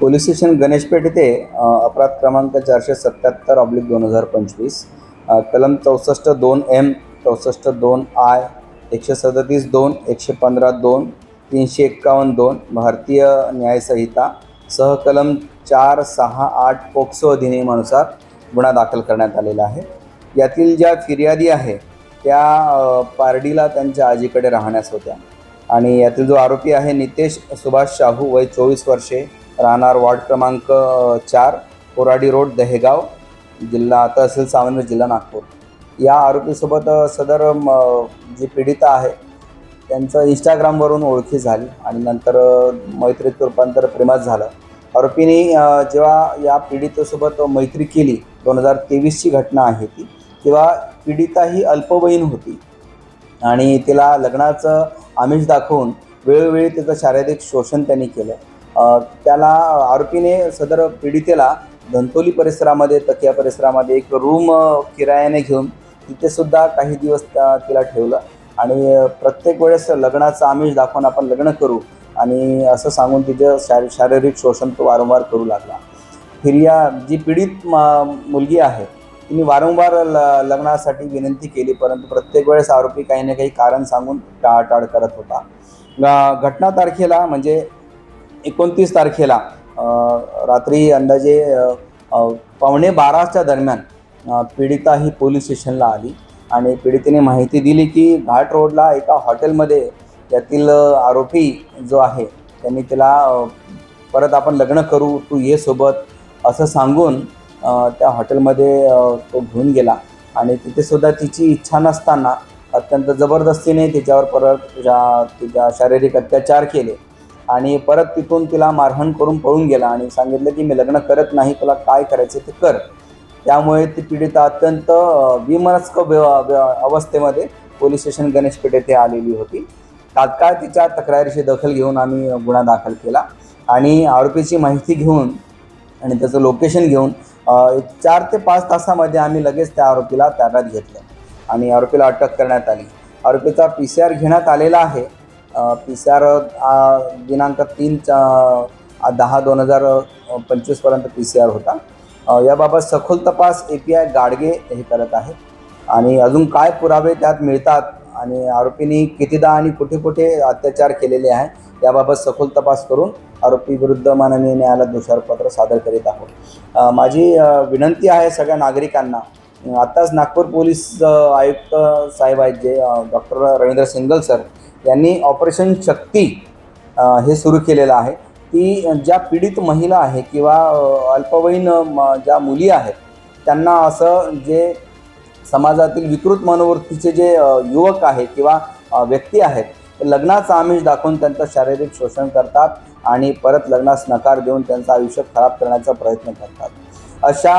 Police station Ganeshpeth येथे अपराध क्रमांक 477/2025 कलम 64(2)M 64(2)I 137(2) 115(2) 351(2) भारतीय न्याय संहिता सह कलम 468 पोक्सो अधिनियमानुसार गुन्हा दाखल करण्यात आलेला आहे। यातील ज्या फिर्यादी आहे त्या पारडीला त्यांच्या आजीकडे राहण्यास होत्या आणि यातील जो आरोपी आहे नितेश सुभाष शाहू वय 24 वर्षे राहणार वार्ड क्रमांक 4 कोराडी रोड दहेगाव जिल्हा तहसील सावनेर जिल्हा नागपूर। या आरोपीसोबत सदर जी पीडिता आहे त्यांचं इंस्टाग्रामवरून ओळखी झाली आणि नंतर मैत्रीत रूपांतर प्रेमात झालं। आरोपीने जेव्हा या पीडितेसोबत मैत्री केली 2023ची घटना आहे ती, तेव्हा पीडिता ही अल्पवयीन होती आणि तिला लग्नाचं आमिष दाखवून वेळोवेळी तिचं शारीरिक शोषण त्यांनी केलं। त्याला आरोपीने सदर पीडितेला धंतोली परिसरामध्ये तकिया परिसरामध्ये एक रूम किरायाने घेऊन तिथे सुद्धा काही दिवस तिला ठेवलं आणि प्रत्येक वेळेस लग्नाचं आमिष दाखवून आपण लग्न करू आणि असं सांगून तिचं शारीरिक शोषण तो वारंवार करू लागला। जी पीडित मुलगी आहे तिने वारंवार लग्नासाठी विनंती केली, परंतु प्रत्येक वेळेस आरोपी काही ना काही कारण सांगून टाळाटाळ करत होता। घटना तारखेला म्हणजे 29 तारखेला रात्री अंदाजे 11:15च्या दरम्यान पीडिता ही पोलीस स्टेशनला आली आणि पीडितेने माहिती दिली की घाट रोडला एका हॉटेलमध्ये यातील आरोपी जो आहे त्यांनी तिला परत आपण लग्न करू, तू ये सोबत असं सांगून त्या हॉटेलमध्ये तो घेऊन गेला आणि तिथे सुद्धा तिची इच्छा नसताना अत्यंत जबरदस्तीने तिच्यावर परत तिच्या शारीरिक अत्याचार केले आणि परत तिथून तिला मारहाण करून पळून गेला आणि सांगितलं की मी लग्न करत नाही, तुला काय करायचं ते कर। त्यामुळे ती पीडिता अत्यंत विमनस्क अवस्थेमध्ये पोलीस स्टेशन गणेशपेठ येथे आलेली होती। तात्काळ तिच्या तक्रारीची दखल घेऊन आम्ही गुन्हा दाखल केला आणि आरोपीची माहिती घेऊन आणि त्याचं लोकेशन घेऊन 4 ते 5 तासामध्ये आम्ही लगेच त्या आरोपीला ताब्यात घेतलं आणि आरोपीला अटक करण्यात आली। आरोपीचा PCR घेण्यात आलेला आहे। PCR दिनांक 3/10/2025 पर्यंत PCR होता। याबाबत सखोल तपास API गाडगे हे करत आहे आणि अजून काय पुरावे त्यात मिळतात आणि आरोपींनी कितीदा आणि कुठे कुठे अत्याचार केलेले आहे याबाबत सखोल तपास करून आरोपी विरुद्ध माननीय न्यायालयात दोषारोपपत्र सादर करीत आहोत। माझी विनंती आहे सगळ्या नागरिकांना, आत्ताच नागपूर पोलीस आयुक्त साहेब आहेत जे डॉक्टर रवींद्र सिंगल सर यांनी ऑपरेशन शक्ती हे सुरू केलेलं आहे। ती ज्या पीडित महिला आहे किंवा अल्पवयीन ज्या मुली आहेत त्यांना असं जे समाजातील विकृत मनोवृत्तीचे जे युवक आहे किंवा व्यक्ती आहेत लग्नाचं आमिष दाखवून त्यांचं शारीरिक शोषण करतात आणि परत लग्नास नकार देऊन त्यांचं आयुष्य खराब करण्याचा प्रयत्न करतात। अशा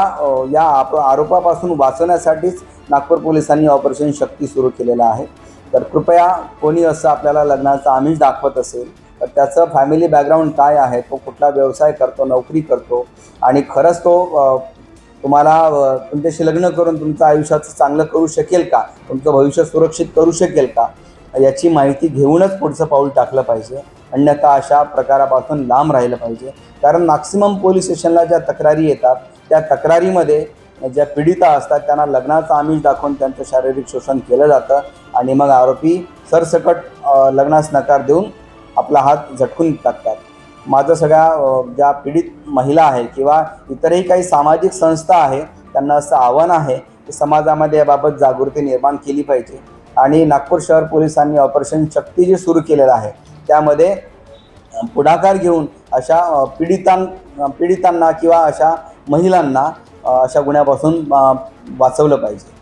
या आरोपापासून वाचवण्यासाठीच नागपूर पोलिसांनी ऑपरेशन शक्ती सुरू केलेलं आहे। तर कृपया कोणी असं आपल्याला लग्नाचं आमिष दाखवत असेल तर त्याचं फॅमिली बॅकग्राऊंड काय आहे, तो कुठला व्यवसाय करतो, नोकरी करतो आणि खरंच तो तुम्हाला तुमच्याशी लग्न करून तुमचं आयुष्याचं चांगलं करू शकेल का, तुमचं भविष्य सुरक्षित करू शकेल का, याची माहिती घेऊनच पुढचं पाऊल टाकलं पाहिजे। अन्यथा अशा प्रकारापासून लांब राहिलं पाहिजे। कारण मॅक्सिमम पोलीस स्टेशनला ज्या तक्रारी येतात त्या तक्रारीमध्ये ज्या पीडिता असतात त्यांना लग्नाचं आमिष दाखवून त्यांचं शारीरिक शोषण केलं जातं आणि मग आरोपी सरसकट लग्नास नकार देऊन आपला हात झटकून टाकतात। माझं सगळ्या ज्या पीडित महिला आहे किंवा इतरही काही सामाजिक संस्था आहे त्यांना असं आव्हान आहे की समाजामध्ये याबाबत जागृती निर्माण केली पाहिजे आणि नागपूर शहर पोलिसांनी ऑपरेशन शक्ती जे सुरू केलेलं आहे त्यामध्ये पुढाकार घेऊन अशा पीडितांना किंवा अशा महिलांना अशा गुन्ह्यापासून वाचवलं पाहिजे।